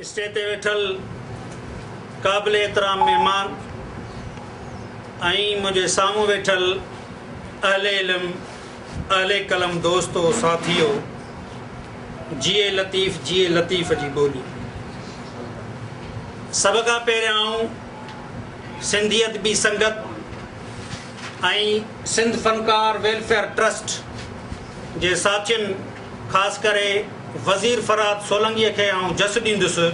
Stage ते वेठल क़ाबिल एहतराम मेहमान ऐं मुंहिंजे साम्हूं वेठल अहले इल्म अहले कलम दोस्तो साथियो जिए लतीफ़ जी ॿोली। सभ खां पहिरियां आऊं सिंधियत बि संगत ऐं सिंध फनकार वेलफेयर ट्रस्ट जे साथियुनि ख़ासि करे वज़ीर फराद सोलंगीअ खे आऊं जस ॾींदुसि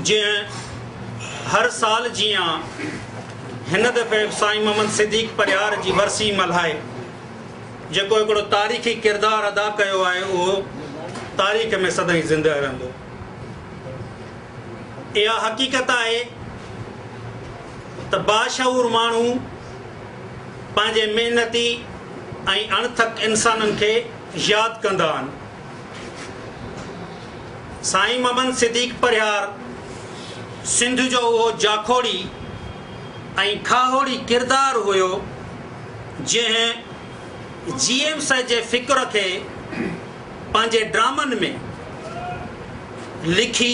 जीअं हर साल जीअं हिन दफ़े साईं मोहम्मद सिद्दीक़ परियार जी वरसी मल्हाए जेको हिकिड़ो तारीख़ी किरदारु अदा कयो आहे उहो तारीख़ में सदाईं ज़िंदह रहंदो। इहा हक़ीक़त आहे त बाशऊर माण्हू पंहिंजे महिनती ऐं अणथक इंसाननि खे यादि कंदा आहिनि। साईं मोहम्मद सिद्दीक़ परियार सिंध जो उहो जाखोड़ी ऐं खाहोड़ी किरदारु हुयो जंहिं जीएम साहिब जे फ़िक्र खे पंहिंजे ड्रामनि में लिखी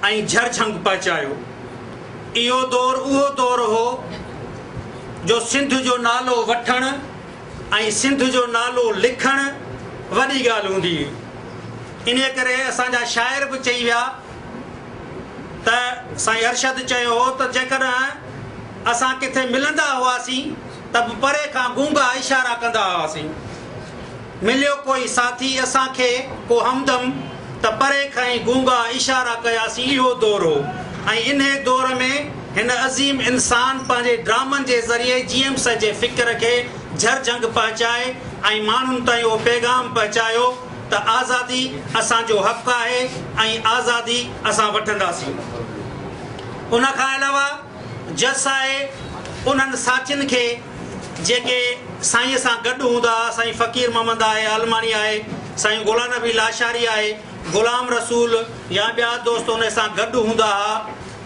ऐं झरझंग पहुचायो। इहो दौरु उहो दौरु हो जो सिंध जो नालो वठणु ऐं सिंध जो नालो लिखणु वॾी ॻाल्हि हूंदी हुई। इन करे असांजा शाइर बि चई विया त साईं अरशद चयो हो त जेकॾहिं असां किथे मिलंदा हुआसीं त बि परे खां गूंगा इशारा कंदा हुआसीं। मिलियो कोई साथी असांखे को हमदम त परे खां ई गूंगा इशारा कयासीं। इहो दौर हो ऐं इन दौर में हिन अज़ीम इंसान पंहिंजे ड्रामनि जे ज़रिए जीएम साहिब जे फ़िक्र खे झरझंग पहुचाए ऐं माण्हुनि ताईं उहो पैगाम पहुचायो त आज़ादी असांजो हक़ु आहे ऐं आज़ादी असां वठंदासीं। उन खां अलावा जस आहे उन्हनि साथियुनि खे जेके साईंअ सां गॾु हूंदा। साईं फ़कीर मोहम्मद आहे, अलमानी आहे, साईं गुलाम नबी लाशारी आहे, गुलाम रसूल या ॿिया दोस्त उन सां गॾु हूंदा हुआ।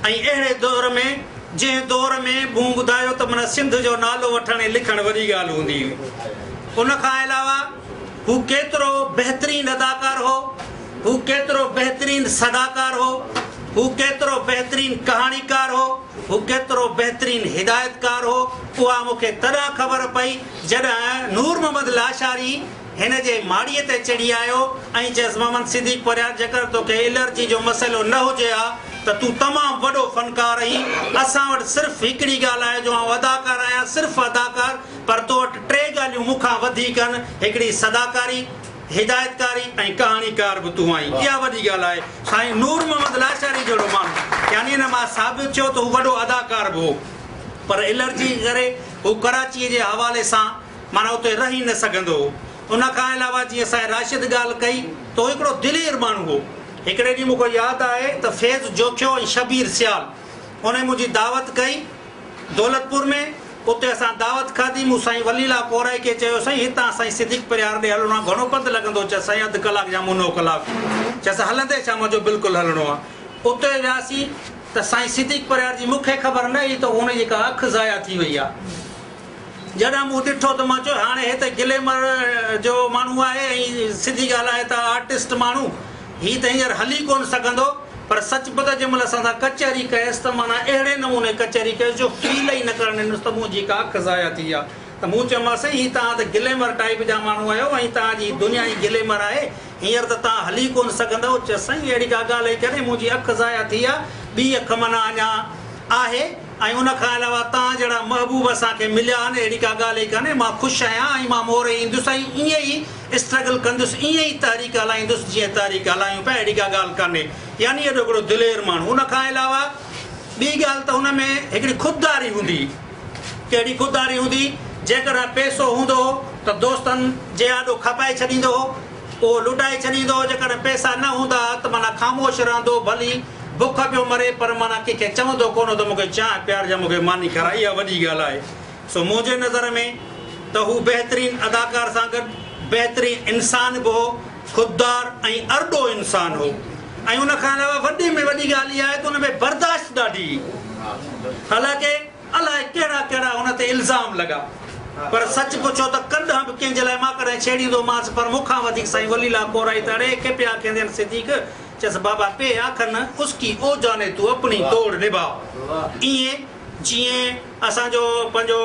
ऐं अहिड़े दौर में जंहिं दौर में मूं ॿुधायो त माना सिंध जो नालो वठणु ऐं लिखणु वॾी ॻाल्हि हूंदी हुई। उन खां अलावा हू केतिरो बहितरीनु अदाकार हो, हू केतिरो बहितरीनु सदाकार हो, हू केतिरो बहितरीनु कहाणीकार हो, हू केतिरो बहितरीनु हिदायतकार हो। उहा मूंखे तॾहिं ख़बर पई जॾहिं नूर मोहम्मद लाशारी हिन जे माड़ीअ ते चढ़ी आयो ऐं चयसि मोहम्मद सिद्दीक़ परियार जेकर तोखे एलर्जी जो मसइलो न हुजे हा त तूं तमामु वॾो फ़नकार आहीं। असां वटि सिर्फ़ु हिकिड़ी ॻाल्हि आहे जो आउं अदाकार आहियां, सिर्फ़ु अदाकार, पर तो वटि टे ॻाल्हियूं मूंखां वधीक आहिनि। हिकिड़ी सदाकारी, हिदायतकारी ऐं कहाणीकार बि तूं आहीं। इहा वॾी ॻाल्हि आहे। साईं नूर मोहम्मद लाशारी जहिड़ो माण्हू यानी हिन मां साबित थियो त हू वॾो अदाकार बि हो, पर एलर्जी करे हू कराचीअ जे हवाले सां माना उते रही न सघंदो हो। उन खां अलावा जीअं साईं राशिद ॻाल्हि कई त हू हिकिड़ो दिलेर माण्हू हो। हिकिड़े ॾींहुं मूंखे यादि आहे त फैज़ जोखियो ऐं शबीर सियाल उन मुंहिंजी दावत कई दौलतपुर में। उते असां दावत खाधी। मूं साईं वलीला कोराई खे चयो साईं हितां साईं सिद्दीक़ परियार ॾे हलणो आहे, घणो पंधु लॻंदो? चयो साईं अधु कलाक या मुनो कलाक। चयोसि हलंदे छा? मुंहिंजो बिल्कुलु हलणो आहे। उते वियासीं त साईं सिद्दीक़ परियार जी मूंखे ख़बर न हुई त हुन जी का अखि ज़ाया थी वई आहे। जॾहिं मूं ॾिठो त मां चयो हाणे हिते गिलेमर जो माण्हू आहे ऐं सिधी ॻाल्हि आहे त आर्टिस्ट माण्हू हीअ त हींअर हली कोन सघंदो। पर सच पत जंहिं महिल असां सां कचहरी कयसि त माना अहिड़े नमूने कचहरी कयसि जो फील ई न करणु ॾिनुसि त मुंहिंजी का अखि ज़ाया थी आहे। त मूं चयोमांसि हीअ तव्हां त गिलेमर टाइप जा माण्हू आहियो ऐं तव्हांजी दुनिया जी गिलेमर आहे, हींअर त तव्हां हली कोन सघंदव। चयो साईं अहिड़ी का ॻाल्हि करे मुंहिंजी अखि ज़ाया थी आहे, ॿी अखि माना अञा आहे। ऐं उन खां अलावा तव्हां जहिड़ा महबूब असांखे मिलिया आहिनि, अहिड़ी का ॻाल्हि ई कान्हे। मां ख़ुशि आहियां ऐं मां मोरे ईंदुसि ऐं ईअं ई स्ट्रगल कंदुसि, ईअं ई तहरीक हलाईंदुसि जीअं तहरीक हलायूं पिया। अहिड़ी का ॻाल्हि कान्हे। यानी एॾो हिकिड़ो दिलेर माण्हू। उन खां अलावा ॿी ॻाल्हि त हुन में हिकिड़ी ख़ुददारी हूंदी। कहिड़ी ख़ुददारी हूंदी? जेकॾहिं पैसो हूंदो हो त दोस्तनि जे आॾो खपाए छॾींदो हो, उहो लुटाए छॾींदो हो। जेकॾहिं पैसा न हूंदा त माना ख़ामोश रहंदो, भली बुख पियो मरे, पर माना कंहिंखे चवंदो कोन त मूंखे चांहि प्यार जा मूंखे मानी खाराई। इहा वॾी ॻाल्हि आहे। सो मुंहिंजे नज़र में त हू बहितरीनु अदाकार सां गॾु बहितरीनु इंसान बि हो, ख़ुददार ऐं अरडो इंसान हो। ऐं उन खां अलावा वॾे में वॾी ॻाल्हि इहा आहे त हुन में बर्दाश्त ॾाढी। हालांकि अलाए कहिड़ा कहिड़ा हुन ते इल्ज़ाम लॻा, पर सच पुछो त कॾहिं बि कंहिंजे लाइ मां कॾहिं छेड़ींदोमांसि, पर मूंखां वधीक साईं वलीला कोराई त अड़े के पिया कंदे सिद्दीक़ चस बाबा पे आखन उसकी ओ जाने तू अपनी तोड़ निभा इए जीअं असांजो पंहिंजो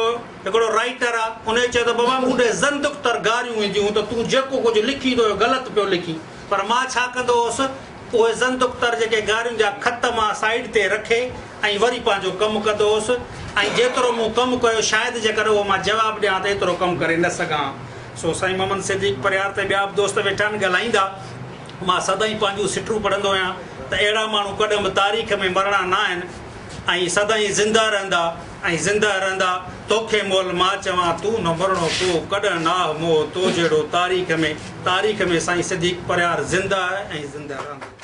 हिकिड़ो राइटर आहे उन चयो त बाबा मूंखे ज़ंदुक तर गारियूं ईंदियूं त तूं जेको कुझु लिखी थो ग़लति पियो लिखी पर मां छा कंदो हुउसि उहे ज़ंदुक तर जेके गारियुनि जा ख़त मां साइड ते रखे ऐं वरी पंहिंजो कमु कंदो हुउसि ऐं जेतिरो मूं कमु कयो शायदि जेकर उहो मां जवाबु ॾियां त एतिरो कमु करे न सघां सो साईं मोहम्मद सिद्दीक़ परियार ते ॿिया बि दोस्त वेठा आहिनि ॻाल्हाईंदा मां सदाईं पंहिंजूं सिटूं पढ़ंदो आहियां त अहिड़ा माण्हू कॾहिं बि तारीख़ में मरणा न आहिनि ऐं सदाईं ज़िंदा रहंदा तोखे मोल मां चवां तूं न मरणो को कॾहिं नाह मोह तो जहिड़ो तारीख़ में साईं सिद्दीक़ परियार ज़िंदा आहे ऐं ज़िंदा रहंदो